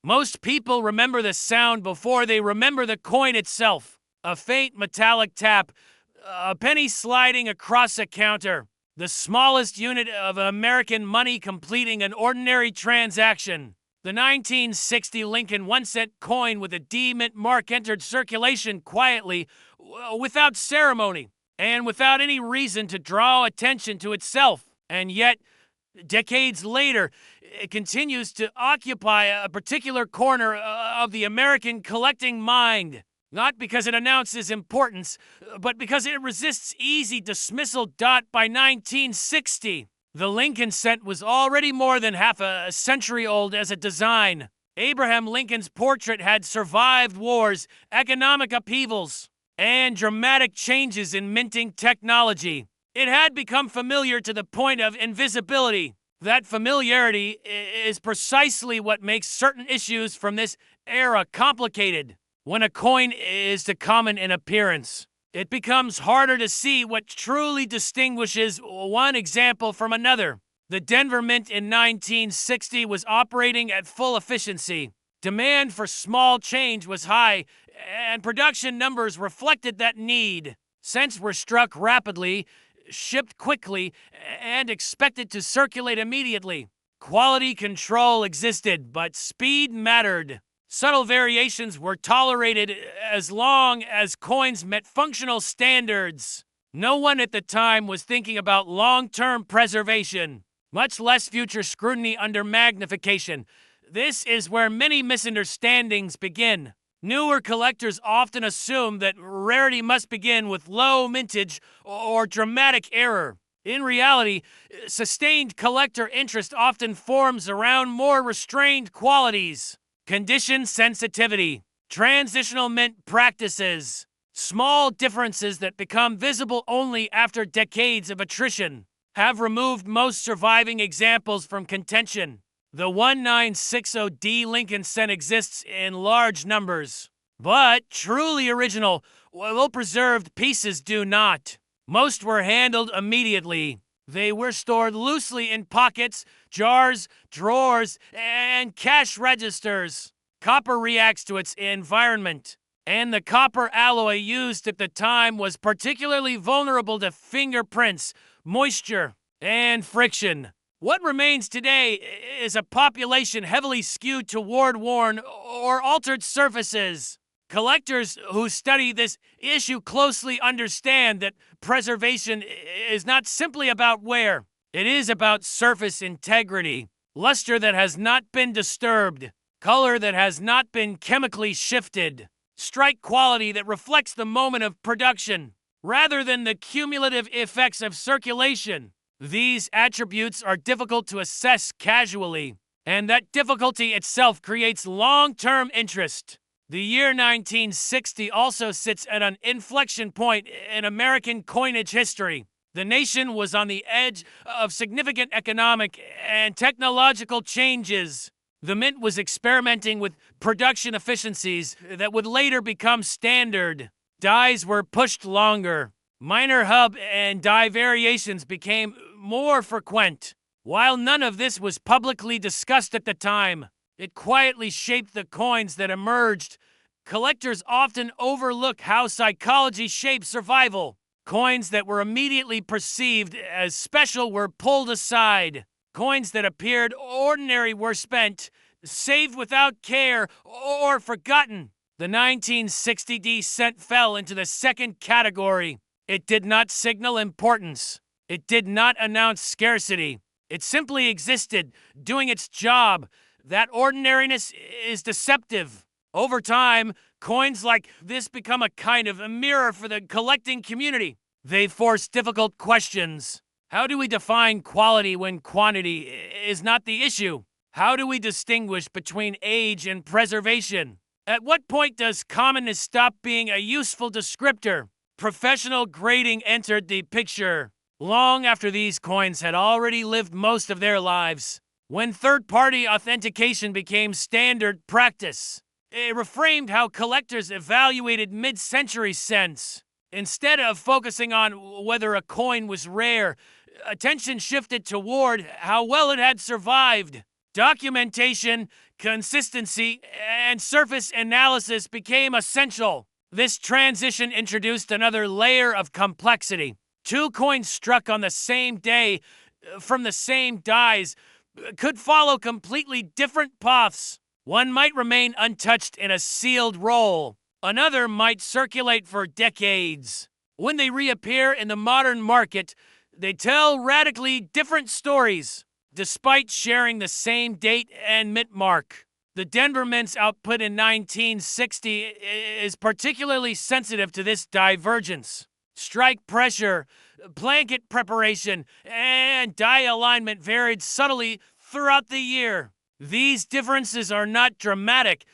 Most people remember the sound before they remember the coin itself. A faint metallic tap, a penny sliding across a counter, the smallest unit of American money completing an ordinary transaction. The 1960 Lincoln 1-cent coin with a D-mint mark entered circulation quietly, without ceremony, and without any reason to draw attention to itself. And yet, decades later, it continues to occupy a particular corner of the American collecting mind. Not because it announces importance, but because it resists easy dismissal. By 1960, the Lincoln cent was already more than half a century old as a design. Abraham Lincoln's portrait had survived wars, economic upheavals, and dramatic changes in minting technology. It had become familiar to the point of invisibility. That familiarity is precisely what makes certain issues from this era complicated. When a coin is too common in appearance, it becomes harder to see what truly distinguishes one example from another. The Denver Mint in 1960 was operating at full efficiency. Demand for small change was high, and production numbers reflected that need. Cents were struck rapidly, shipped quickly, and expected to circulate immediately. Quality control existed, but speed mattered. Subtle variations were tolerated as long as coins met functional standards. No one at the time was thinking about long-term preservation, much less future scrutiny under magnification. This is where many misunderstandings begin. Newer collectors often assume that rarity must begin with low mintage or dramatic error. In reality, sustained collector interest often forms around more restrained qualities. Condition sensitivity, transitional mint practices, small differences that become visible only after decades of attrition, have removed most surviving examples from contention. The 1960D Lincoln cent exists in large numbers, but truly original, well-preserved pieces do not. Most were handled immediately. They were stored loosely in pockets, jars, drawers, and cash registers. Copper reacts to its environment, and the copper alloy used at the time was particularly vulnerable to fingerprints, moisture, and friction. What remains today is a population heavily skewed toward worn or altered surfaces. Collectors who study this issue closely understand that preservation is not simply about wear. It is about surface integrity, luster that has not been disturbed, color that has not been chemically shifted, strike quality that reflects the moment of production, rather than the cumulative effects of circulation. These attributes are difficult to assess casually, and that difficulty itself creates long-term interest. The year 1960 also sits at an inflection point in American coinage history. The nation was on the edge of significant economic and technological changes. The mint was experimenting with production efficiencies that would later become standard. Dies were pushed longer. Minor hub and die variations became more frequent. While none of this was publicly discussed at the time, it quietly shaped the coins that emerged. Collectors often overlook how psychology shapes survival. Coins that were immediately perceived as special were pulled aside. Coins that appeared ordinary were spent, saved without care, or forgotten. The 1960D cent fell into the second category. It did not signal importance. It did not announce scarcity. It simply existed, doing its job. That ordinariness is deceptive. Over time, coins like this become a kind of a mirror for the collecting community. They force difficult questions. How do we define quality when quantity is not the issue? How do we distinguish between age and preservation? At what point does commonness stop being a useful descriptor? Professional grading entered the picture long after these coins had already lived most of their lives. When third-party authentication became standard practice, it reframed how collectors evaluated mid-century cents. Instead of focusing on whether a coin was rare, attention shifted toward how well it had survived. Documentation, consistency and surface analysis became essential. This transition introduced another layer of complexity. Two coins struck on the same day from the same dies could follow completely different paths. One might remain untouched in a sealed roll. Another might circulate for decades. When they reappear in the modern market, they tell radically different stories, despite sharing the same date and mint mark. The Denver Mint's output in 1960 is particularly sensitive to this divergence. Strike pressure, blanket preparation, and die alignment varied subtly throughout the year. These differences are not dramatic.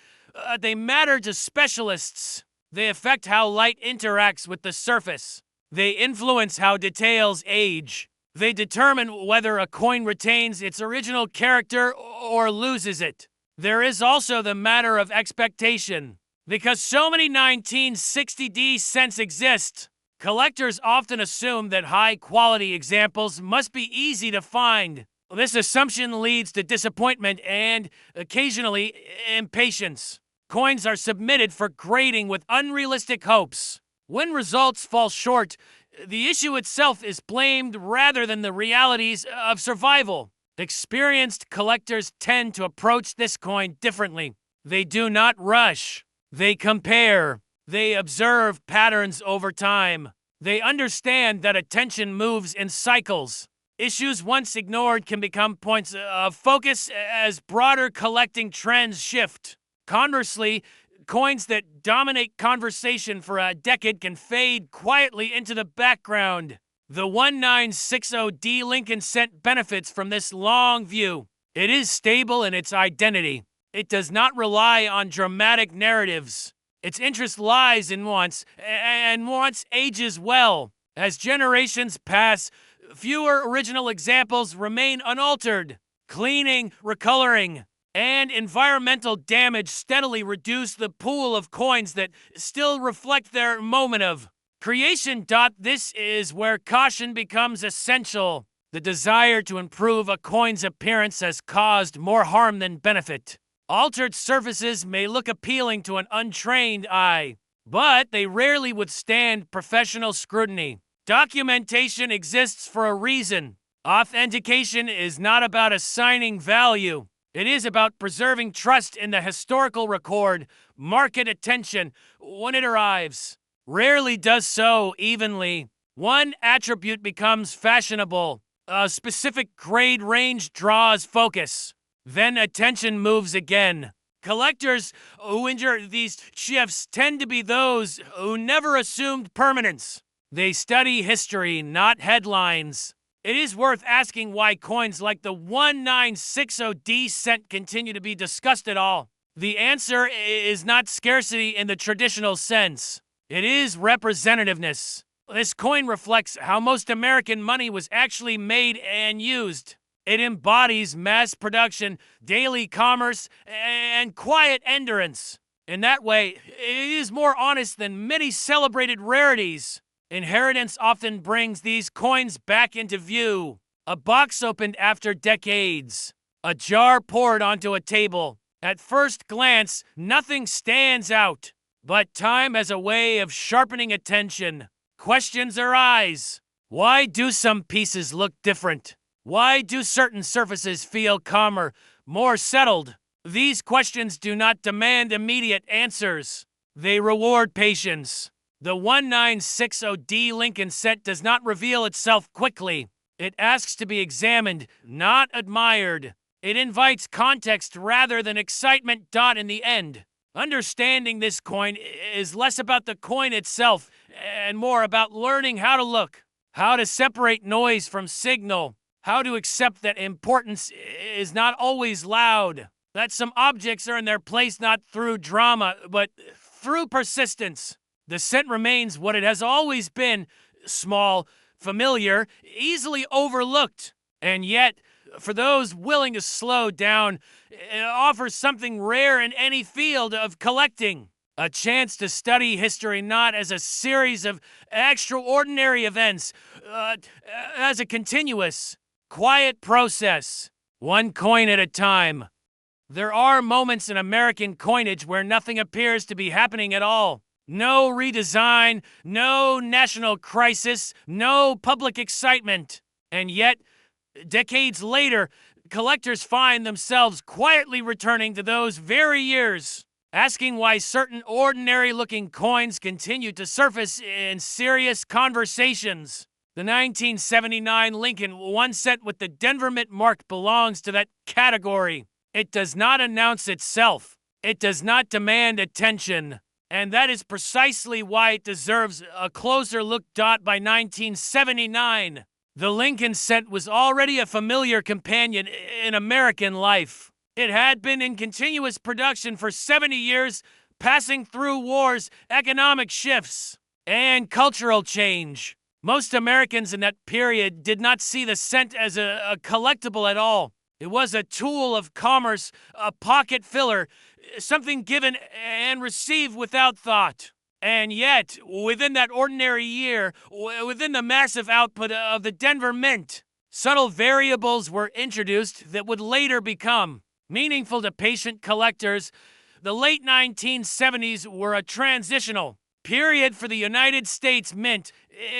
They matter to specialists. They affect how light interacts with the surface. They influence how details age. They determine whether a coin retains its original character or loses it. There is also the matter of expectation. Because so many 1960D cents exist, collectors often assume that high-quality examples must be easy to find. This assumption leads to disappointment and, occasionally, impatience. Coins are submitted for grading with unrealistic hopes. When results fall short, the issue itself is blamed rather than the realities of survival. Experienced collectors tend to approach this coin differently. They do not rush. They compare. They observe patterns over time. They understand that attention moves in cycles. Issues once ignored can become points of focus as broader collecting trends shift. Conversely, coins that dominate conversation for a decade can fade quietly into the background. The 1960D Lincoln cent benefits from this long view. It is stable in its identity. It does not rely on dramatic narratives. Its interest lies in wants, and wants ages well. As generations pass, fewer original examples remain unaltered. Cleaning, recoloring, and environmental damage steadily reduce the pool of coins that still reflect their moment of creation. This is where caution becomes essential. The desire to improve a coin's appearance has caused more harm than benefit. Altered surfaces may look appealing to an untrained eye, but they rarely withstand professional scrutiny. Documentation exists for a reason. Authentication is not about assigning value. It is about preserving trust in the historical record. Market attention when it arrives rarely does so evenly. One attribute becomes fashionable. A specific grade range draws focus. Then attention moves again. Collectors who endure these shifts tend to be those who never assumed permanence. They study history, not headlines. It is worth asking why coins like the 1960D cent continue to be discussed at all. The answer is not scarcity in the traditional sense. It is representativeness. This coin reflects how most American money was actually made and used. It embodies mass production, daily commerce, and quiet endurance. In that way, it is more honest than many celebrated rarities. Inheritance often brings these coins back into view. A box opened after decades. A jar poured onto a table. At first glance, nothing stands out. But time has a way of sharpening attention. Questions arise. Why do some pieces look different? Why do certain surfaces feel calmer, more settled? These questions do not demand immediate answers. They reward patience. The 1960D Lincoln cent does not reveal itself quickly. It asks to be examined, not admired. It invites context rather than excitement. In the end, understanding this coin is less about the coin itself and more about learning how to look, how to separate noise from signal, how to accept that importance is not always loud, that some objects are in their place not through drama, but through persistence. The cent remains what it has always been, small, familiar, easily overlooked. And yet, for those willing to slow down, it offers something rare in any field of collecting. A chance to study history not as a series of extraordinary events, as a continuous, quiet process, one coin at a time. There are moments in American coinage where nothing appears to be happening at all. No redesign, no national crisis, no public excitement. And yet, decades later, collectors find themselves quietly returning to those very years, asking why certain ordinary-looking coins continue to surface in serious conversations. The 1979 Lincoln, one set with the Denver Mint mark, belongs to that category. It does not announce itself. It does not demand attention. And that is precisely why it deserves a closer look. By 1979, the Lincoln set was already a familiar companion in American life. It had been in continuous production for 70 years, passing through wars, economic shifts, and cultural change. Most Americans in that period did not see the cent as a collectible at all. It was a tool of commerce, a pocket filler, something given and received without thought. And yet, within that ordinary year, within the massive output of the Denver Mint, subtle variables were introduced that would later become meaningful to patient collectors. The late 1970s were a transitional period for the United States Mint.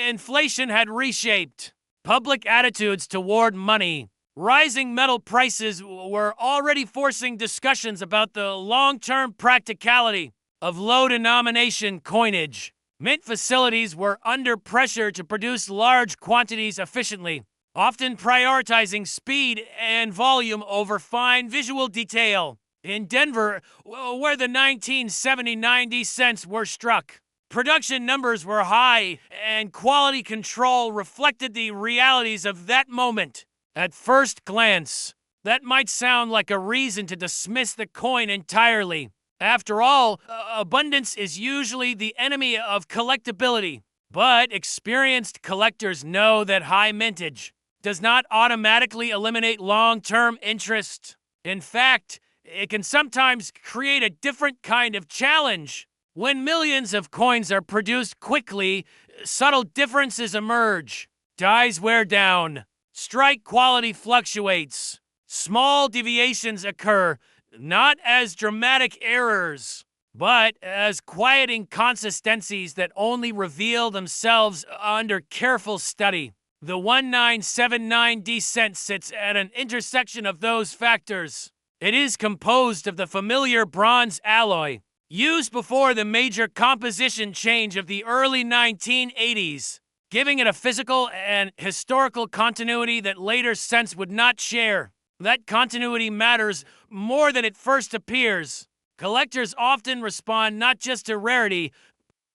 Inflation had reshaped public attitudes toward money. Rising metal prices were already forcing discussions about the long-term practicality of low-denomination coinage. Mint facilities were under pressure to produce large quantities efficiently, often prioritizing speed and volume over fine visual detail. In Denver, where the 1970 90 cents were struck, production numbers were high, and quality control reflected the realities of that moment. At first glance, that might sound like a reason to dismiss the coin entirely. After all, abundance is usually the enemy of collectability. But experienced collectors know that high mintage does not automatically eliminate long-term interest. In fact, it can sometimes create a different kind of challenge. When millions of coins are produced quickly, subtle differences emerge. Dies wear down. Strike quality fluctuates. Small deviations occur, not as dramatic errors, but as quiet inconsistencies that only reveal themselves under careful study. The 1979 cent sits at an intersection of those factors. It is composed of the familiar bronze alloy, used before the major composition change of the early 1980s, giving it a physical and historical continuity that later cents would not share. That continuity matters more than it first appears. Collectors often respond not just to rarity,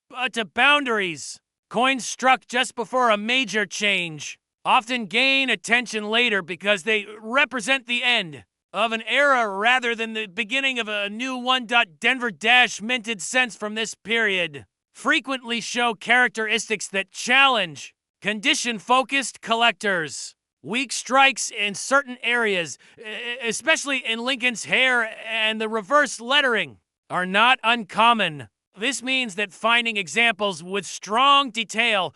but to boundaries. Coins struck just before a major change often gain attention later because they represent the end of an era rather than the beginning of a new Denver minted cents from this period. Frequently show characteristics that challenge condition-focused collectors. Weak strikes in certain areas, especially in Lincoln's hair and the reverse lettering, are not uncommon. This means that finding examples with strong detail,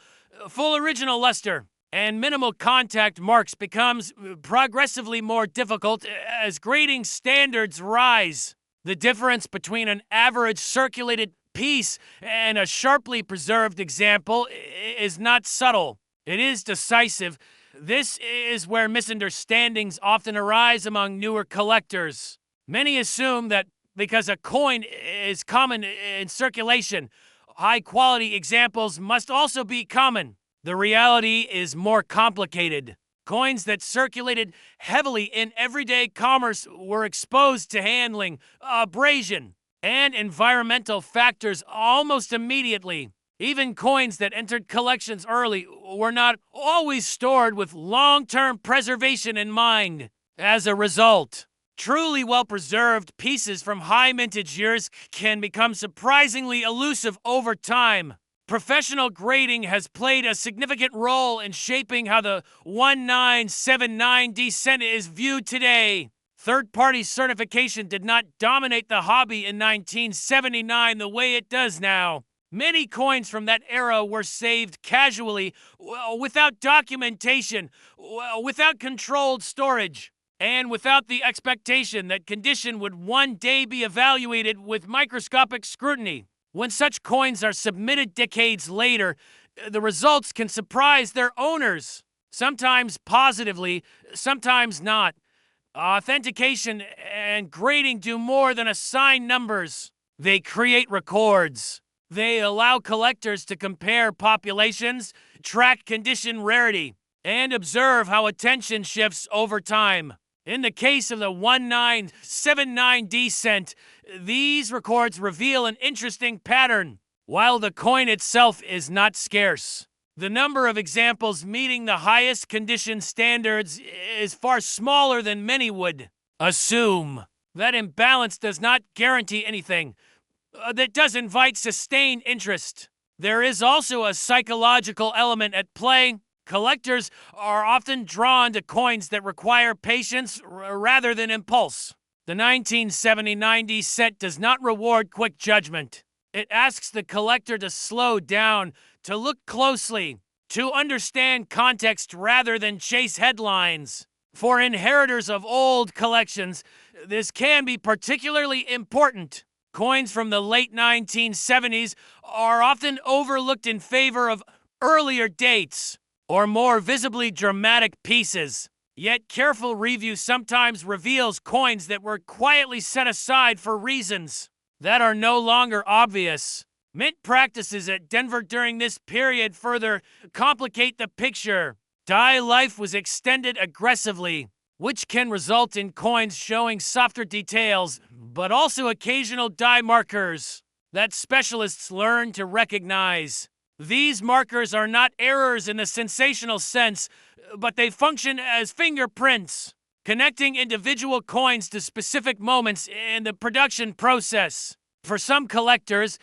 full original luster, and minimal contact marks becomes progressively more difficult as grading standards rise. The difference between an average circulated piece and a sharply preserved example is not subtle. It is decisive. This is where misunderstandings often arise among newer collectors. Many assume that because a coin is common in circulation, high-quality examples must also be common. The reality is more complicated. Coins that circulated heavily in everyday commerce were exposed to handling, abrasion, and environmental factors almost immediately. Even coins that entered collections early were not always stored with long-term preservation in mind. As a result, truly well-preserved pieces from high mintage years can become surprisingly elusive over time. Professional grading has played a significant role in shaping how the 1979 cent is viewed today. Third-party certification did not dominate the hobby in 1979 the way it does now. Many coins from that era were saved casually, without documentation, without controlled storage. and without the expectation that condition would one day be evaluated with microscopic scrutiny. When such coins are submitted decades later, the results can surprise their owners, sometimes positively, sometimes not. Authentication and grading do more than assign numbers. They create records. They allow collectors to compare populations, track condition rarity, and observe how attention shifts over time. In the case of the 1979D cent, these records reveal an interesting pattern. While the coin itself is not scarce, the number of examples meeting the highest condition standards is far smaller than many would assume. That imbalance does not guarantee anything. That does invite sustained interest. There is also a psychological element at play. Collectors are often drawn to coins that require patience rather than impulse. The 1970-90 cent does not reward quick judgment. It asks the collector to slow down, to look closely, to understand context rather than chase headlines. For inheritors of old collections, this can be particularly important. Coins from the late 1970s are often overlooked in favor of earlier dates or more visibly dramatic pieces. Yet careful review sometimes reveals coins that were quietly set aside for reasons that are no longer obvious. Mint practices at Denver during this period further complicate the picture. Die life was extended aggressively, which can result in coins showing softer details, but also occasional die markers that specialists learn to recognize. These markers are not errors in the sensational sense, but they function as fingerprints, connecting individual coins to specific moments in the production process. For some collectors,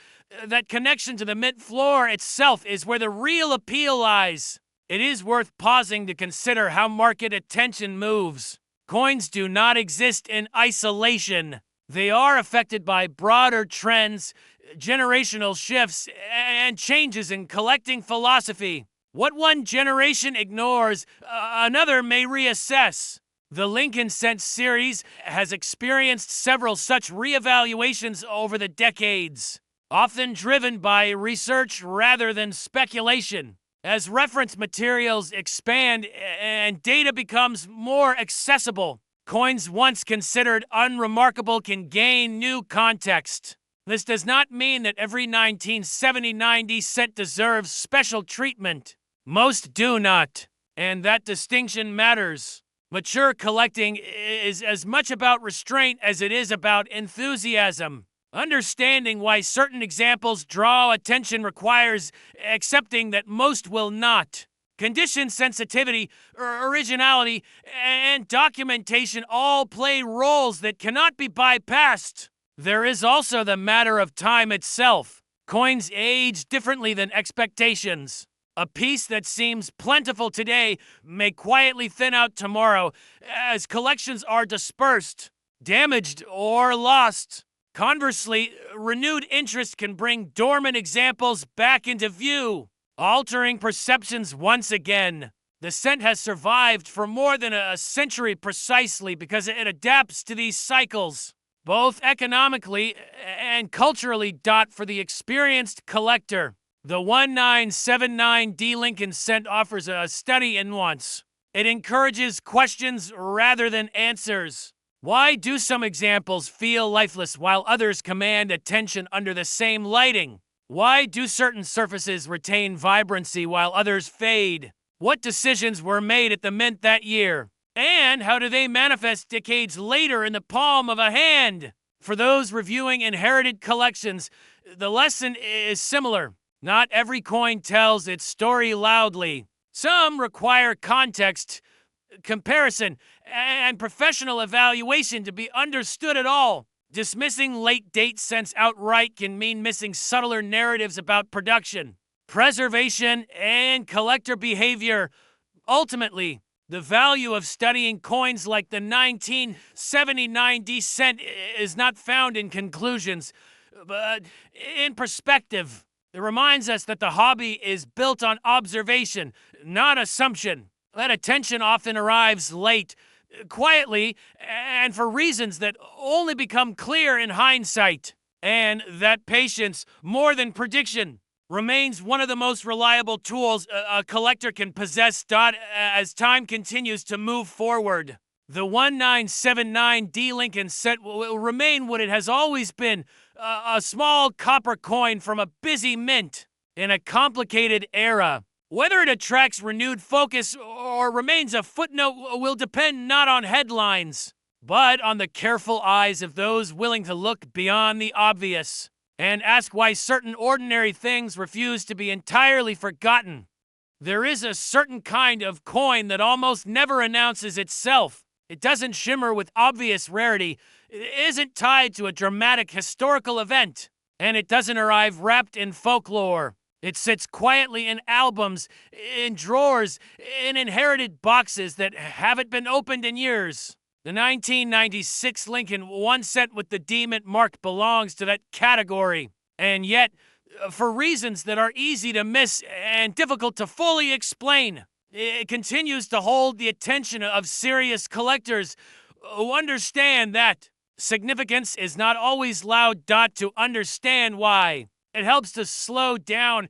that connection to the mint floor itself is where the real appeal lies. It is worth pausing to consider how market attention moves. Coins do not exist in isolation. They are affected by broader trends, generational shifts, and changes in collecting philosophy. What one generation ignores, another may reassess. The Lincoln Cent series has experienced several such reevaluations over the decades, often driven by research rather than speculation. As reference materials expand and data becomes more accessible, coins once considered unremarkable can gain new context. This does not mean that every 1970-90 cent deserves special treatment. Most do not, and that distinction matters. Mature collecting is as much about restraint as it is about enthusiasm. Understanding why certain examples draw attention requires accepting that most will not. Condition sensitivity, originality, and documentation all play roles that cannot be bypassed. There is also the matter of time itself. Coins age differently than expectations. A piece that seems plentiful today may quietly thin out tomorrow as collections are dispersed, damaged, or lost. Conversely, renewed interest can bring dormant examples back into view, altering perceptions once again. The cent has survived for more than a century precisely because it adapts to these cycles, both economically and culturally. For the experienced collector, the 1979D Lincoln cent offers a study in nuance. It encourages questions rather than answers. Why do some examples feel lifeless while others command attention under the same lighting? Why do certain surfaces retain vibrancy while others fade? What decisions were made at the mint that year? And how do they manifest decades later in the palm of a hand? For those reviewing inherited collections, the lesson is similar. Not every coin tells its story loudly. Some require context, comparison, and professional evaluation to be understood at all. Dismissing late-date cents outright can mean missing subtler narratives about production, preservation, and collector behavior. Ultimately, the value of studying coins like the 1979D cent is not found in conclusions, but in perspective. It reminds us that the hobby is built on observation, not assumption. That attention often arrives late, quietly and for reasons that only become clear in hindsight. And that patience, more than prediction, remains one of the most reliable tools a collector can possess as time continues to move forward. The 1979D Lincoln set will remain what it has always been, a small copper coin from a busy mint in a complicated era. Whether it attracts renewed focus or remains a footnote will depend not on headlines, but on the careful eyes of those willing to look beyond the obvious and ask why certain ordinary things refuse to be entirely forgotten. There is a certain kind of coin that almost never announces itself. It doesn't shimmer with obvious rarity, it isn't tied to a dramatic historical event, and it doesn't arrive wrapped in folklore. It sits quietly in albums, in drawers, in inherited boxes that haven't been opened in years. The 1996 Lincoln, one set with the D Mint mark, belongs to that category. And yet, for reasons that are easy to miss and difficult to fully explain, it continues to hold the attention of serious collectors who understand that significance is not always loud. To understand why. It helps to slow down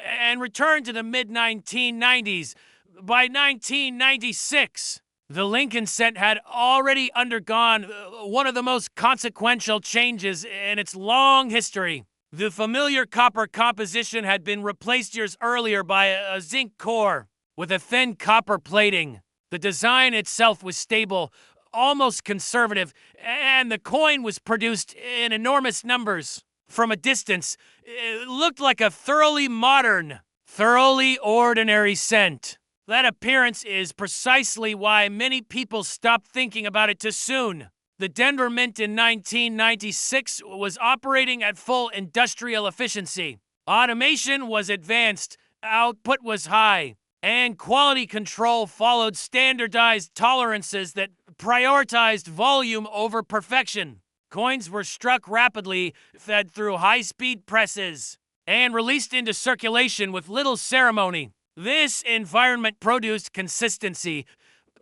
and return to the mid-1990s. By 1996, the Lincoln set had already undergone one of the most consequential changes in its long history. The familiar copper composition had been replaced years earlier by a zinc core with a thin copper plating. The design itself was stable, almost conservative, and the coin was produced in enormous numbers. From a distance, it looked like a thoroughly modern, thoroughly ordinary cent. That appearance is precisely why many people stopped thinking about it too soon. The Denver Mint in 1996 was operating at full industrial efficiency. Automation was advanced, output was high, and quality control followed standardized tolerances that prioritized volume over perfection. Coins were struck rapidly, fed through high-speed presses, and released into circulation with little ceremony. This environment produced consistency,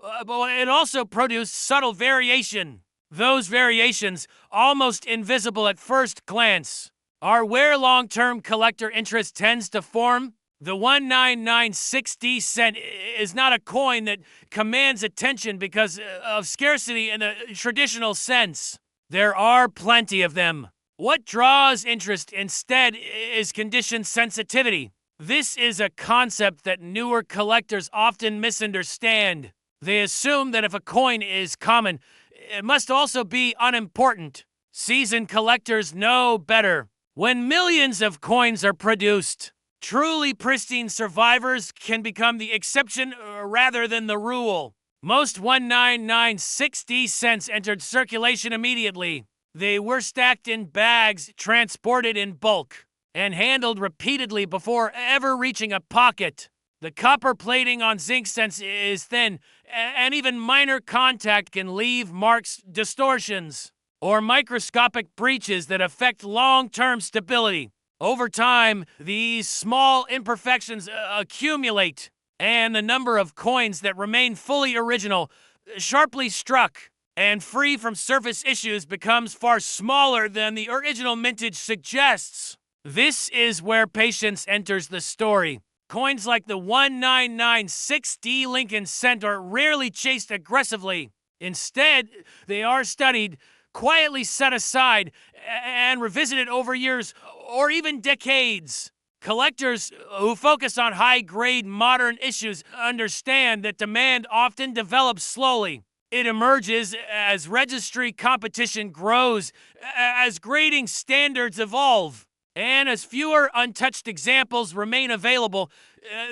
but it also produced subtle variation. Those variations, almost invisible at first glance, are where long-term collector interest tends to form. The 1996D cent is not a coin that commands attention because of scarcity in the traditional sense. There are plenty of them. What draws interest instead is condition sensitivity. This is a concept that newer collectors often misunderstand. They assume that if a coin is common, it must also be unimportant. Seasoned collectors know better. When millions of coins are produced, truly pristine survivors can become the exception rather than the rule. Most 1996D cents entered circulation immediately. They were stacked in bags, transported in bulk, and handled repeatedly before ever reaching a pocket. The copper plating on zinc cents is thin, and even minor contact can leave marks, distortions, or microscopic breaches that affect long-term stability. Over time, these small imperfections accumulate, and the number of coins that remain fully original, sharply struck, and free from surface issues becomes far smaller than the original mintage suggests. This is where patience enters the story. Coins like the 1996D Lincoln cent are rarely chased aggressively. Instead, they are studied, quietly set aside, and revisited over years or even decades. Collectors who focus on high-grade modern issues understand that demand often develops slowly. It emerges as registry competition grows, as grading standards evolve, and as fewer untouched examples remain available.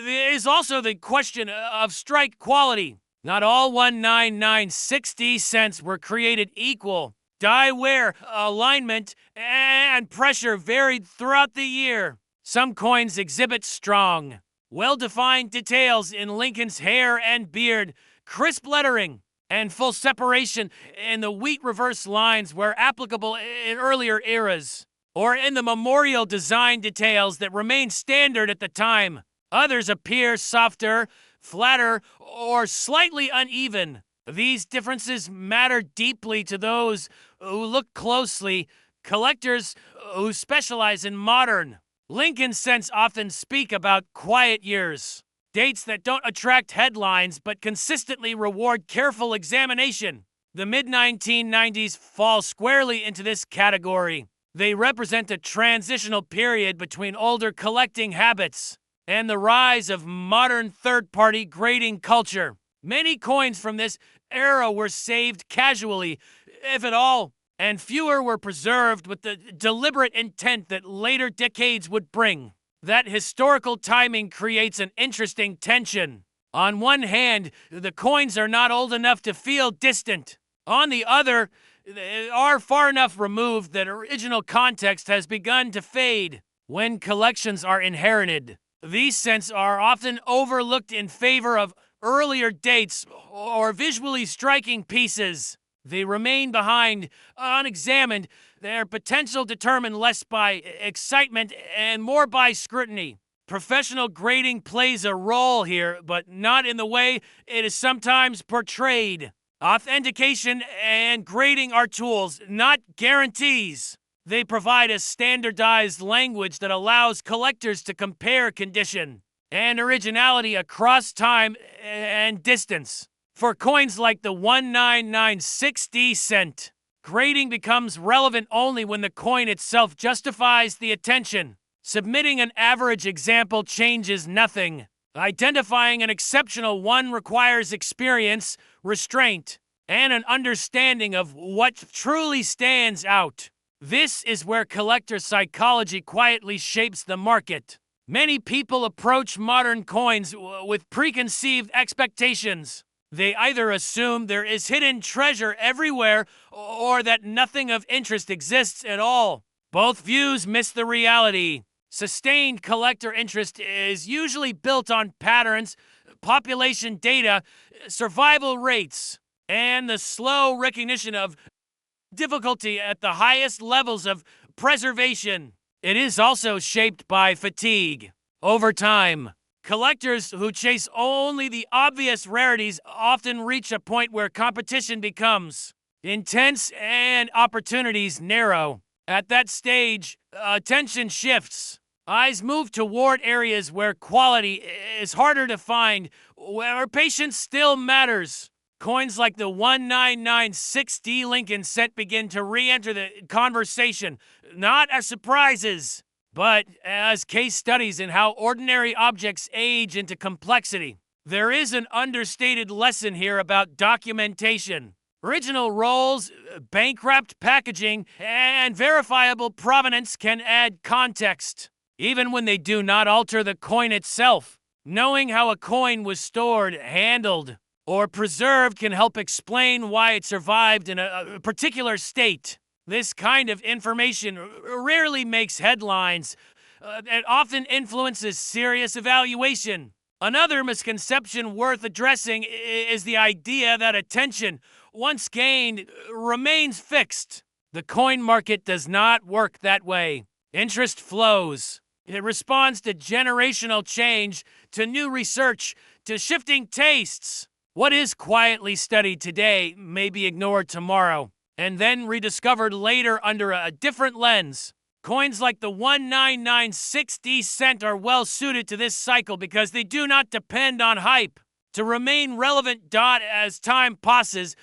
There is also the question of strike quality. Not all 1996D cents were created equal. Die wear, alignment, and pressure varied throughout the year. Some coins exhibit strong, well-defined details in Lincoln's hair and beard, crisp lettering, and full separation in the wheat reverse lines where applicable in earlier eras, or in the memorial design details that remain standard at the time. Others appear softer, flatter, or slightly uneven, These differences matter deeply to those who look closely. Collectors who specialize in modern Lincoln cents often speak about quiet years, dates that don't attract headlines but consistently reward careful examination. The mid-1990s fall squarely into this category. They represent a transitional period between older collecting habits and the rise of modern third-party grading culture. Many coins from this era were saved casually, if at all, and fewer were preserved with the deliberate intent that later decades would bring. That historical timing creates an interesting tension. On one hand, the coins are not old enough to feel distant. On the other, they are far enough removed that original context has begun to fade. When collections are inherited, these cents are often overlooked in favor of earlier dates or visually striking pieces. They remain behind, unexamined, their potential determined less by excitement and more by scrutiny. Professional grading plays a role here, but not in the way it is sometimes portrayed. Authentication and grading are tools, not guarantees. They provide a standardized language that allows collectors to compare condition and originality across time and distance. For coins like the 1996D cent, grading becomes relevant only when the coin itself justifies the attention. Submitting an average example changes nothing. Identifying an exceptional one requires experience, restraint, and an understanding of what truly stands out. This is where collector psychology quietly shapes the market. Many people approach modern coins with preconceived expectations. They either assume there is hidden treasure everywhere or that nothing of interest exists at all. Both views miss the reality. Sustained collector interest is usually built on patterns, population data, survival rates, and the slow recognition of difficulty at the highest levels of preservation. It is also shaped by fatigue. Over time, collectors who chase only the obvious rarities often reach a point where competition becomes intense and opportunities narrow. At that stage, attention shifts. Eyes move toward areas where quality is harder to find, where patience still matters. Coins like the 1996D Lincoln cent begin to re-enter the conversation, not as surprises, but as case studies in how ordinary objects age into complexity. There is an understated lesson here about documentation. Original rolls, bank-wrapped packaging, and verifiable provenance can add context, even when they do not alter the coin itself. Knowing how a coin was stored, handled, or preserved can help explain why it survived in a particular state. This kind of information rarely makes headlines. It often influences serious evaluation. Another misconception worth addressing is the idea that attention, once gained, remains fixed. The coin market does not work that way. Interest flows. It responds to generational change, to new research, to shifting tastes. What is quietly studied today may be ignored tomorrow, and then rediscovered later under a different lens. Coins like the 1996D cent are well suited to this cycle because they do not depend on hype. To remain relevant as time passes,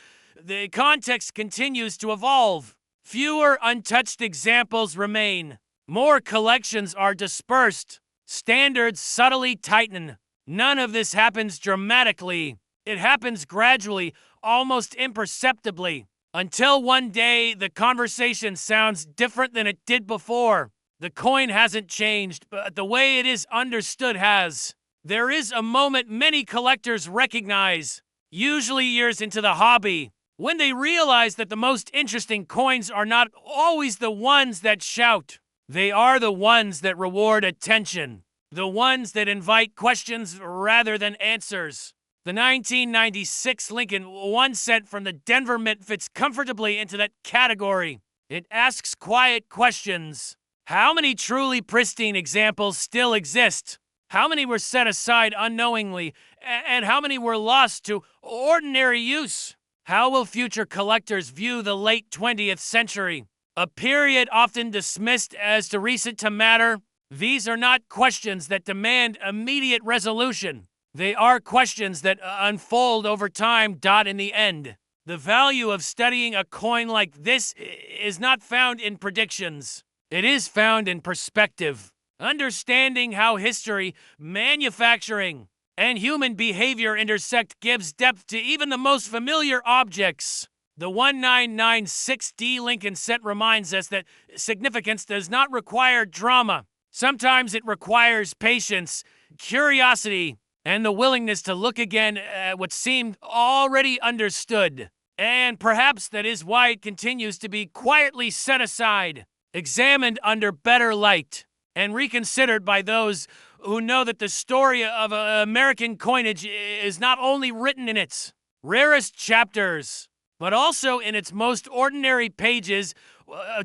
the context continues to evolve. Fewer untouched examples remain. More collections are dispersed. Standards subtly tighten. None of this happens dramatically. It happens gradually, almost imperceptibly, until one day the conversation sounds different than it did before. The coin hasn't changed, but the way it is understood has. There is a moment many collectors recognize, usually years into the hobby, when they realize that the most interesting coins are not always the ones that shout. They are the ones that reward attention, the ones that invite questions rather than answers. The 1996 Lincoln 1 cent from the Denver Mint fits comfortably into that category. It asks quiet questions. How many truly pristine examples still exist? How many were set aside unknowingly, and how many were lost to ordinary use? How will future collectors view the late 20th century? A period often dismissed as too recent to matter? These are not questions that demand immediate resolution. They are questions that unfold over time. In the end, the value of studying a coin like this is not found in predictions. It is found in perspective. Understanding how history, manufacturing, and human behavior intersect gives depth to even the most familiar objects. The 1996D Lincoln set reminds us that significance does not require drama. Sometimes it requires patience, curiosity, and the willingness to look again at what seemed already understood. And perhaps that is why it continues to be quietly set aside, examined under better light, and reconsidered by those who know that the story of American coinage is not only written in its rarest chapters, but also in its most ordinary pages.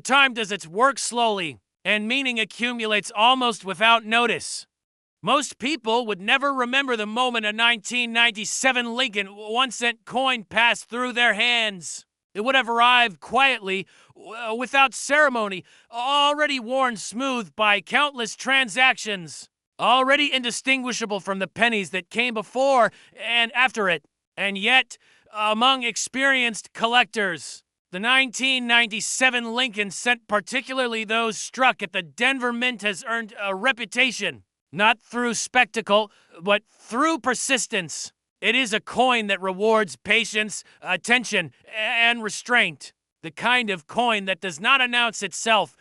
Time does its work slowly, and meaning accumulates almost without notice. Most people would never remember the moment a 1997 Lincoln 1-cent coin passed through their hands. It would have arrived quietly, without ceremony, already worn smooth by countless transactions, already indistinguishable from the pennies that came before and after it. And yet, among experienced collectors, the 1997 Lincoln cent, particularly those struck at the Denver Mint, has earned a reputation, not through spectacle, but through persistence. It is a coin that rewards patience, attention, and restraint. The kind of coin that does not announce itself,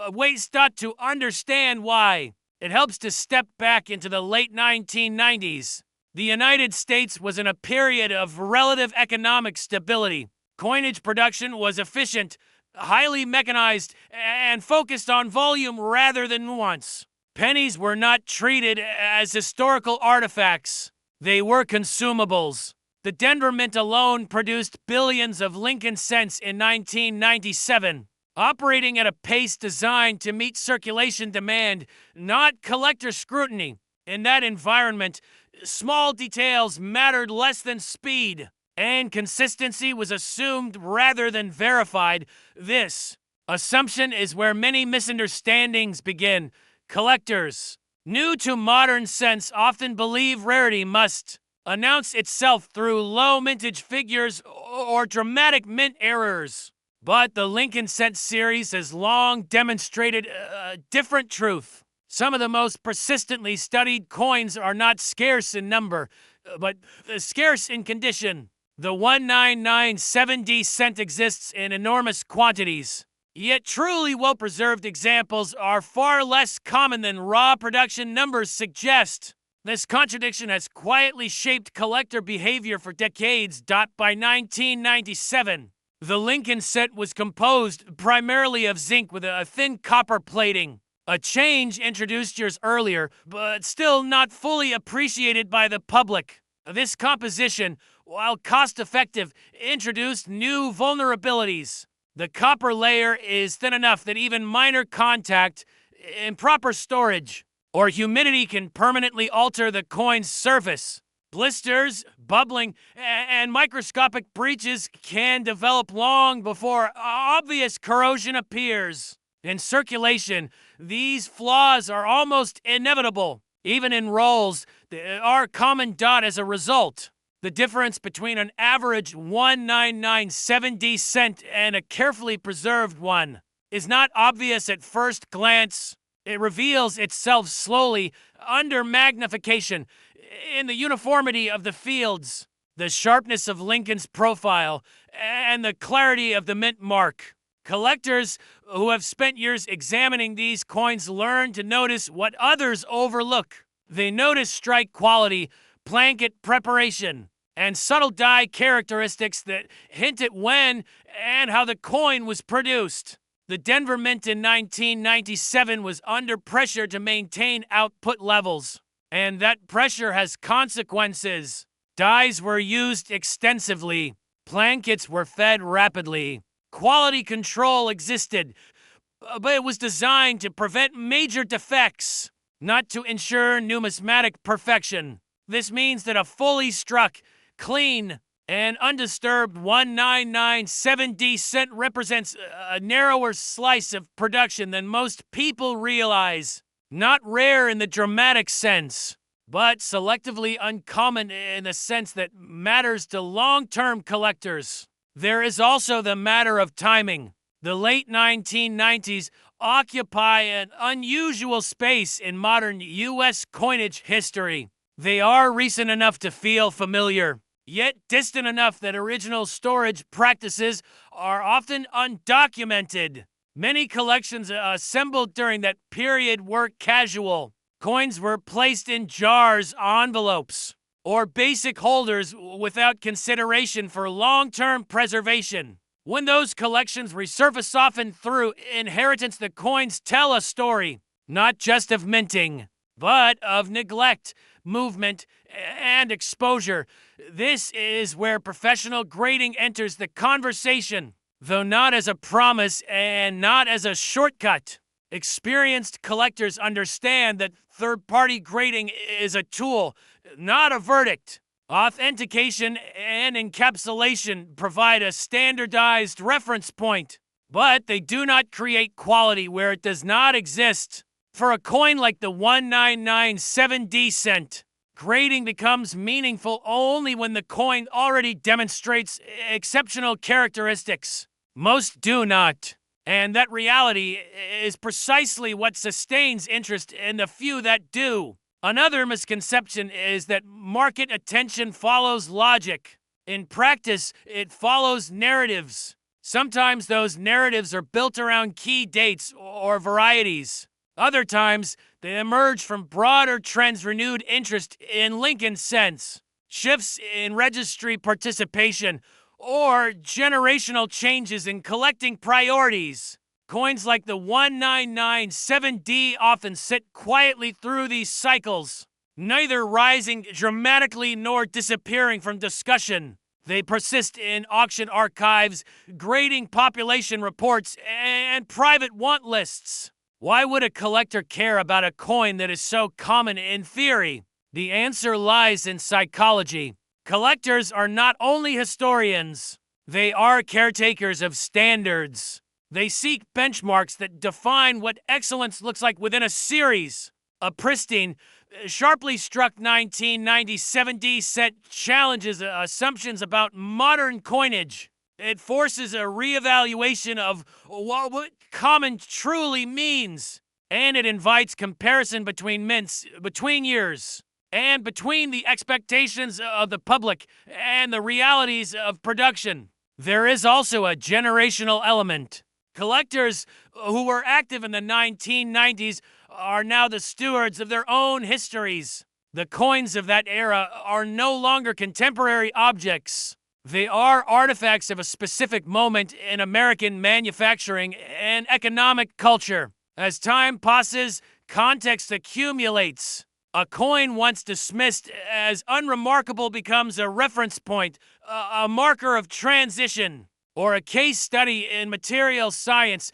waits not to understand why. It helps to step back into the late 1990s. The United States was in a period of relative economic stability. Coinage production was efficient, highly mechanized, and focused on volume rather than nuance. Pennies were not treated as historical artifacts. They were consumables. The Denver Mint alone produced billions of Lincoln cents in 1997, operating at a pace designed to meet circulation demand, not collector scrutiny. In that environment, small details mattered less than speed, and consistency was assumed rather than verified. This assumption is where many misunderstandings begin. Collectors, new to modern cents, often believe rarity must announce itself through low mintage figures or dramatic mint errors. But the Lincoln cent series has long demonstrated a different truth. Some of the most persistently studied coins are not scarce in number, but scarce in condition. The 1997D cent exists in enormous quantities. Yet truly well-preserved examples are far less common than raw production numbers suggest. This contradiction has quietly shaped collector behavior for decades. By 1997, the Lincoln cent was composed primarily of zinc with a thin copper plating, a change introduced years earlier, but still not fully appreciated by the public. This composition, while cost-effective, introduced new vulnerabilities. The copper layer is thin enough that even minor contact, improper storage, or humidity can permanently alter the coin's surface. Blisters, bubbling, and microscopic breaches can develop long before obvious corrosion appears. In circulation, these flaws are almost inevitable. Even in rolls, they are common. As a result, the difference between an average 1997D cent and a carefully preserved one is not obvious at first glance. It reveals itself slowly under magnification in the uniformity of the fields, the sharpness of Lincoln's profile, and the clarity of the mint mark. Collectors who have spent years examining these coins learn to notice what others overlook. They notice strike quality, blanket preparation, and subtle die characteristics that hint at when and how the coin was produced. The Denver Mint in 1997 was under pressure to maintain output levels, and that pressure has consequences. Dies were used extensively. Blankets were fed rapidly. Quality control existed, but it was designed to prevent major defects. not to ensure numismatic perfection. This means that a fully struck, clean, and undisturbed 1997D cent represents a narrower slice of production than most people realize. Not rare in the dramatic sense, but selectively uncommon in the sense that matters to long-term collectors. There is also the matter of timing. The late 1990s occupy an unusual space in modern U.S. coinage history. They are recent enough to feel familiar, yet distant enough that original storage practices are often undocumented. Many collections assembled during that period were casual. Coins were placed in jars, envelopes, or basic holders without consideration for long-term preservation. When those collections resurface often through inheritance, the coins tell a story, not just of minting, but of neglect, movement, and exposure. This is where professional grading enters the conversation, though not as a promise and not as a shortcut. Experienced collectors understand that third-party grading is a tool, not a verdict. Authentication and encapsulation provide a standardized reference point, but they do not create quality where it does not exist. For a coin like the 1997D cent, grading becomes meaningful only when the coin already demonstrates exceptional characteristics. Most do not, and that reality is precisely what sustains interest in the few that do. Another misconception is that market attention follows logic. In practice, it follows narratives. Sometimes those narratives are built around key dates or varieties. Other times, they emerge from broader trends, renewed interest in Lincoln cents, shifts in registry participation, or generational changes in collecting priorities. Coins like the 1997D often sit quietly through these cycles, neither rising dramatically nor disappearing from discussion. They persist in auction archives, grading population reports, and private want lists. Why would a collector care about a coin that is so common in theory? The answer lies in psychology. Collectors are not only historians, they are caretakers of standards. They seek benchmarks that define what excellence looks like within a series. A pristine, sharply struck 1997D set challenges assumptions about modern coinage. It forces a reevaluation of what common truly means. And it invites comparison between mints, between years, and between the expectations of the public and the realities of production. There is also a generational element. Collectors who were active in the 1990s are now the stewards of their own histories. The coins of that era are no longer contemporary objects. They are artifacts of a specific moment in American manufacturing and economic culture. As time passes, context accumulates. A coin once dismissed as unremarkable becomes a reference point, a marker of transition, or a case study in material science,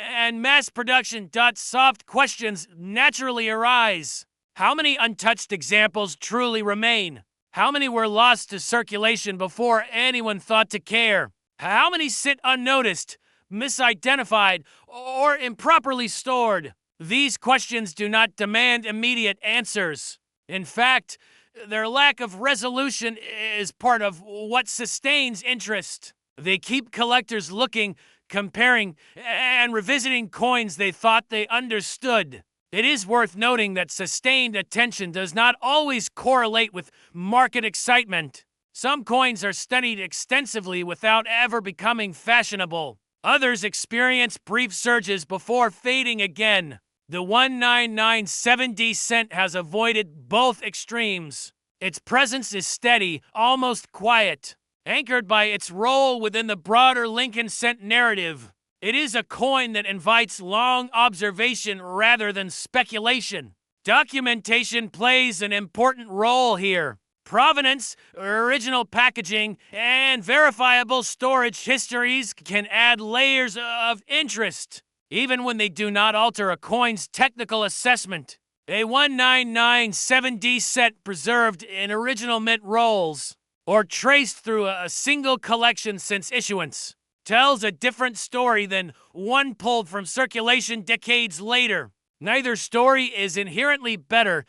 and mass production. Soft questions naturally arise. How many untouched examples truly remain? How many were lost to circulation before anyone thought to care? How many sit unnoticed, misidentified, or improperly stored? These questions do not demand immediate answers. In fact, their lack of resolution is part of what sustains interest. They keep collectors looking, comparing, and revisiting coins they thought they understood. It is worth noting that sustained attention does not always correlate with market excitement. Some coins are studied extensively without ever becoming fashionable. Others experience brief surges before fading again. The 1997D cent has avoided both extremes. Its presence is steady, almost quiet, anchored by its role within the broader Lincoln cent narrative. It is a coin that invites long observation rather than speculation. Documentation plays an important role here. Provenance, original packaging, and verifiable storage histories can add layers of interest, even when they do not alter a coin's technical assessment. A 1997D set preserved in original mint rolls, or traced through a single collection since issuance, tells a different story than one pulled from circulation decades later. Neither story is inherently better,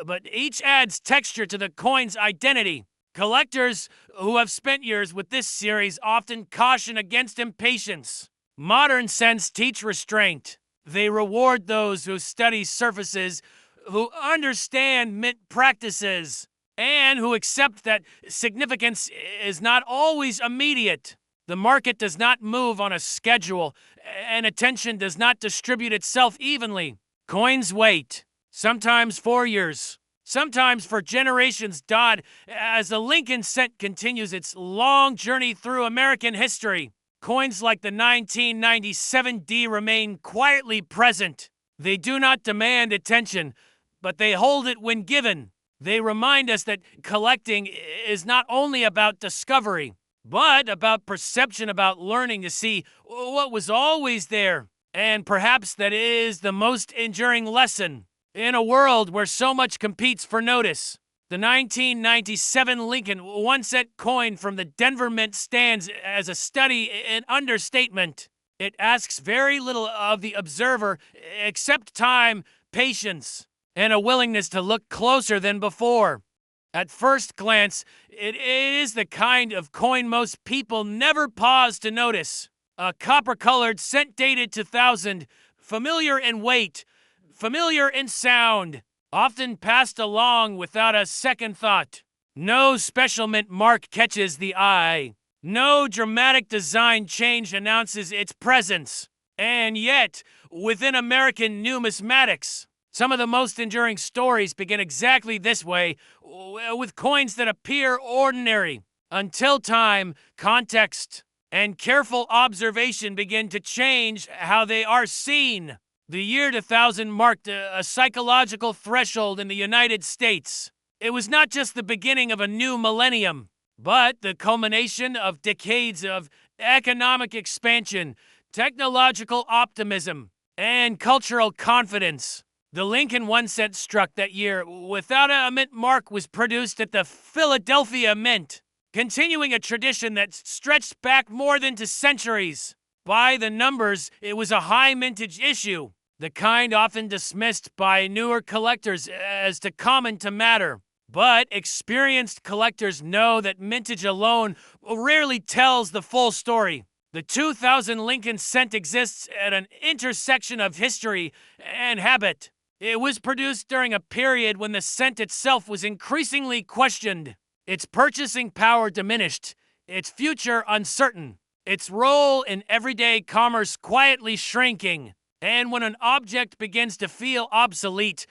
but each adds texture to the coin's identity. Collectors who have spent years with this series often caution against impatience. Modern scents teach restraint. They reward those who study surfaces, who understand mint practices, and who accept that significance is not always immediate. The market does not move on a schedule, and attention does not distribute itself evenly. Coins wait, sometimes for years, sometimes for generations. As the Lincoln cent continues its long journey through American history. Coins like the 1997D remain quietly present. They do not demand attention, but they hold it when given. They remind us that collecting is not only about discovery, but about perception, about learning to see what was always there. And perhaps that is the most enduring lesson. In a world where so much competes for notice, the 1997 Lincoln 1 cent coin from the Denver Mint stands as a study in understatement. It asks very little of the observer except time, patience, and a willingness to look closer than before. At first glance, it is the kind of coin most people never pause to notice. A copper-colored, cent-dated 2000, familiar in weight, familiar in sound, often passed along without a second thought. No special mint mark catches the eye. No dramatic design change announces its presence. And yet, within American numismatics, some of the most enduring stories begin exactly this way, with coins that appear ordinary, until time, context, and careful observation begin to change how they are seen. The year 2000 marked a psychological threshold in the United States. It was not just the beginning of a new millennium, but the culmination of decades of economic expansion, technological optimism, and cultural confidence. The Lincoln 1 cent struck that year without a mint mark was produced at the Philadelphia Mint, continuing a tradition that stretched back more than 2 centuries. By the numbers, it was a high mintage issue, the kind often dismissed by newer collectors as too common to matter. But experienced collectors know that mintage alone rarely tells the full story. The 2000 Lincoln cent exists at an intersection of history and habit. It was produced during a period when the cent itself was increasingly questioned, its purchasing power diminished, its future uncertain, its role in everyday commerce quietly shrinking. And when an object begins to feel obsolete,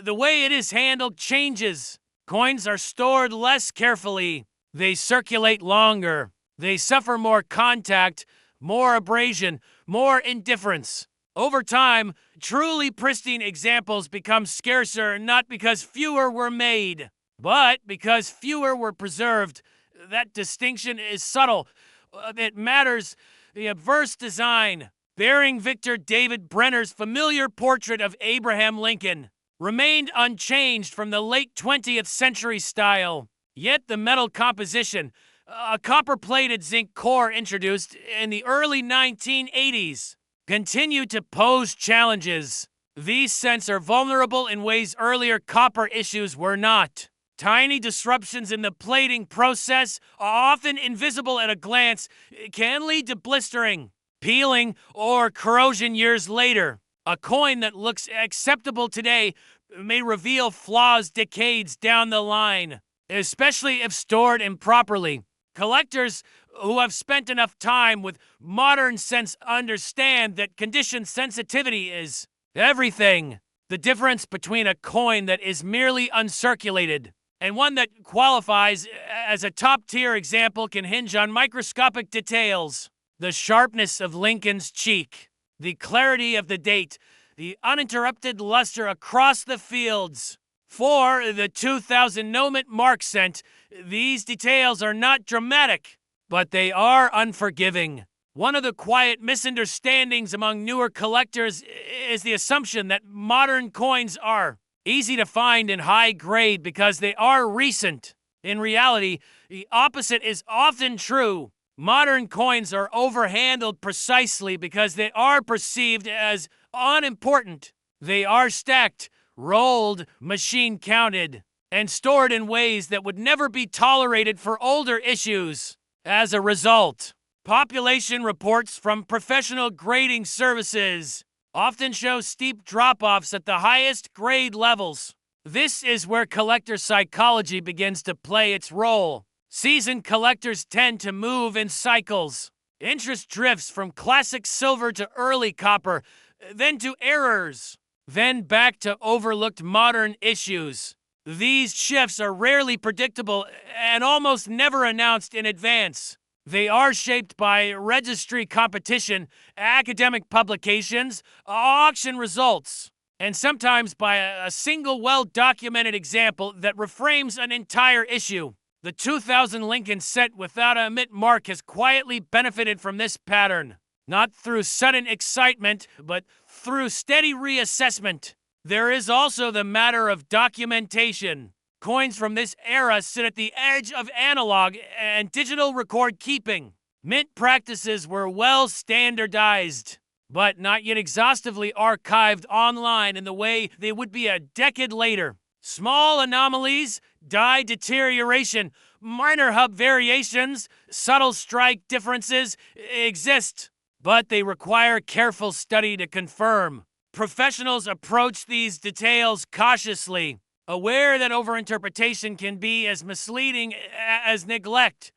the way it is handled changes. Coins are stored less carefully. They circulate longer. They suffer more contact, more abrasion, more indifference. Over time, truly pristine examples become scarcer not because fewer were made, but because fewer were preserved. That distinction is subtle. It matters. The obverse design, bearing Victor David Brenner's familiar portrait of Abraham Lincoln, remained unchanged from the late 20th century style. Yet the metal composition, a copper-plated zinc core introduced in the early 1980s, continued to pose challenges. These cents are vulnerable in ways earlier copper issues were not. Tiny disruptions in the plating process, often invisible at a glance, can lead to blistering, peeling, or corrosion years later. A coin that looks acceptable today may reveal flaws decades down the line, especially if stored improperly. Collectors who have spent enough time with modern cents understand that condition sensitivity is everything. The difference between a coin that is merely uncirculated and one that qualifies as a top-tier example can hinge on microscopic details. The sharpness of Lincoln's cheek, the clarity of the date, the uninterrupted luster across the fields. For the 2000 no-mint mark cent, these details are not dramatic, but they are unforgiving. One of the quiet misunderstandings among newer collectors is the assumption that modern coins are easy to find and high grade because they are recent. In reality, the opposite is often true. Modern coins are overhandled precisely because they are perceived as unimportant. They are stacked, rolled, machine counted, and stored in ways that would never be tolerated for older issues. As a result, population reports from professional grading services often show steep drop-offs at the highest grade levels. This is where collector psychology begins to play its role. Seasoned collectors tend to move in cycles. Interest drifts from classic silver to early copper, then to errors, then back to overlooked modern issues. These shifts are rarely predictable and almost never announced in advance. They are shaped by registry competition, academic publications, auction results, and sometimes by a single well-documented example that reframes an entire issue. The 2000 Lincoln set without a mint mark has quietly benefited from this pattern, not through sudden excitement, but through steady reassessment. There is also the matter of documentation. Coins from this era sit at the edge of analog and digital record keeping. Mint practices were well standardized, but not yet exhaustively archived online in the way they would be a decade later. Small anomalies, die deterioration, minor hub variations, subtle strike differences exist, but they require careful study to confirm. Professionals approach these details cautiously, aware that overinterpretation can be as misleading as neglect.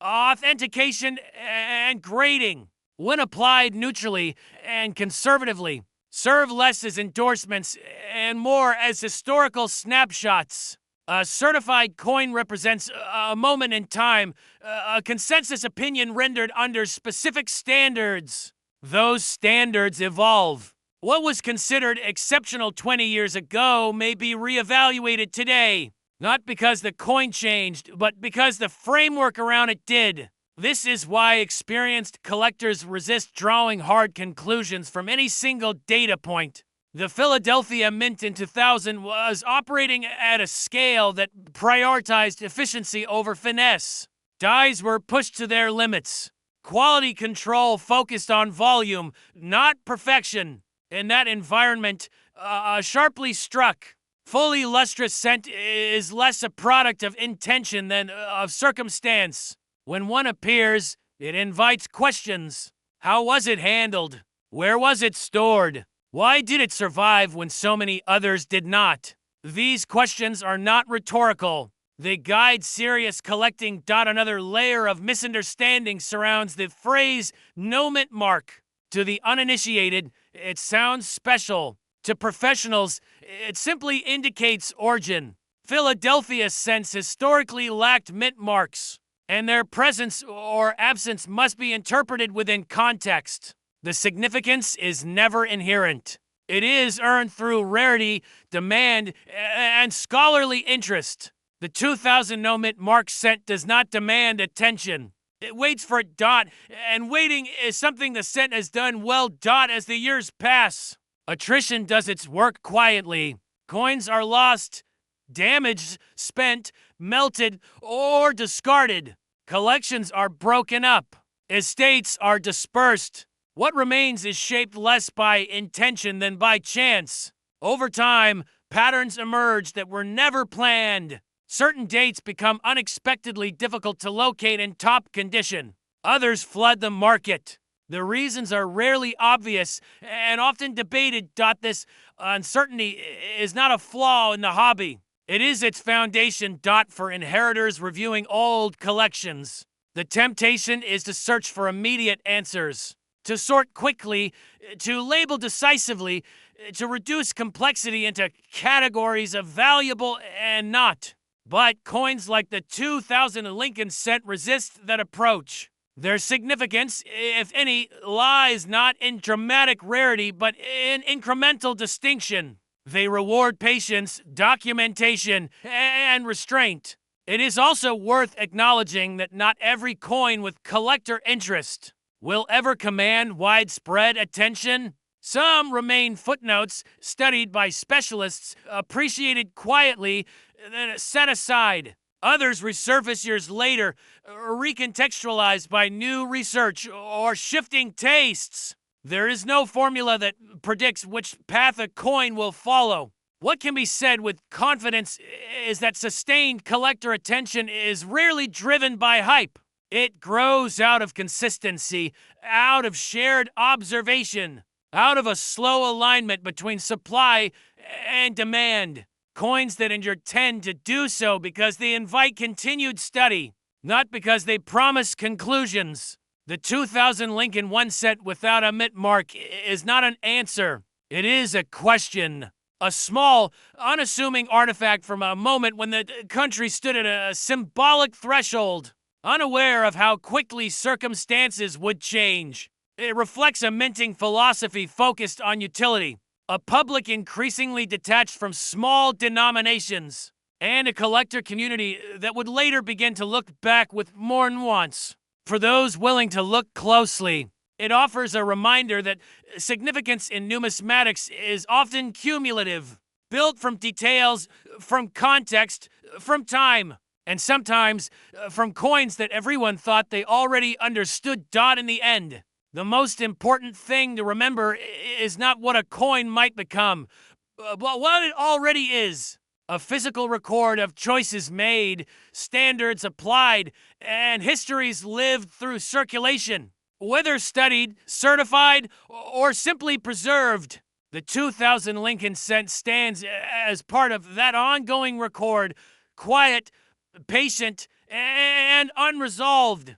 Authentication and grading, when applied neutrally and conservatively, serve less as endorsements and more as historical snapshots. A certified coin represents a moment in time, a consensus opinion rendered under specific standards. Those standards evolve. What was considered exceptional 20 years ago may be reevaluated today, not because the coin changed, but because the framework around it did. This is why experienced collectors resist drawing hard conclusions from any single data point. The Philadelphia Mint in 2000 was operating at a scale that prioritized efficiency over finesse. Dies were pushed to their limits. Quality control focused on volume, not perfection. In that environment, sharply struck. Fully lustrous scent is less a product of intention than of circumstance. When one appears, it invites questions. How was it handled? Where was it stored? Why did it survive when so many others did not? These questions are not rhetorical. They guide serious collecting. Another layer of misunderstanding surrounds the phrase "no mint mark." To the uninitiated, it sounds special. To professionals, it simply indicates origin. Philadelphia's cents historically lacked mint marks, and their presence or absence must be interpreted within context. The significance is never inherent. It is earned through rarity, demand, and scholarly interest. The 2000 no mint mark cent does not demand attention. It waits for it. And waiting is something the cent has done well. As the years pass. Attrition does its work quietly. Coins are lost, damaged, spent, melted, or discarded. Collections are broken up. Estates are dispersed. What remains is shaped less by intention than by chance. Over time, patterns emerge that were never planned. Certain dates become unexpectedly difficult to locate in top condition. Others flood the market. The reasons are rarely obvious and often debated. This uncertainty is not a flaw in the hobby. It is its foundation. For inheritors reviewing old collections, the temptation is to search for immediate answers, to sort quickly, to label decisively, to reduce complexity into categories of valuable and not. But coins like the 2000 Lincoln cent resist that approach. Their significance, if any, lies not in dramatic rarity, but in incremental distinction. They reward patience, documentation, and restraint. It is also worth acknowledging that not every coin with collector interest will ever command widespread attention. Some remain footnotes, studied by specialists, appreciated quietly, then set aside. Others resurface years later, recontextualized by new research or shifting tastes. There is no formula that predicts which path a coin will follow. What can be said with confidence is that sustained collector attention is rarely driven by hype. It grows out of consistency, out of shared observation, out of a slow alignment between supply and demand. Coins that endure tend to do so because they invite continued study, not because they promise conclusions. The 2000 Lincoln one cent without a mint mark is not an answer. It is a question. A small, unassuming artifact from a moment when the country stood at a symbolic threshold, unaware of how quickly circumstances would change. It reflects a minting philosophy focused on utility, a public increasingly detached from small denominations, and a collector community that would later begin to look back with more nuance. For those willing to look closely, it offers a reminder that significance in numismatics is often cumulative, built from details, from context, from time, and sometimes from coins that everyone thought they already understood. In the end, the most important thing to remember is not what a coin might become, but what it already is. A physical record of choices made, standards applied, and histories lived through circulation. Whether studied, certified, or simply preserved, the 2000 Lincoln cent stands as part of that ongoing record, quiet, patient, and unresolved.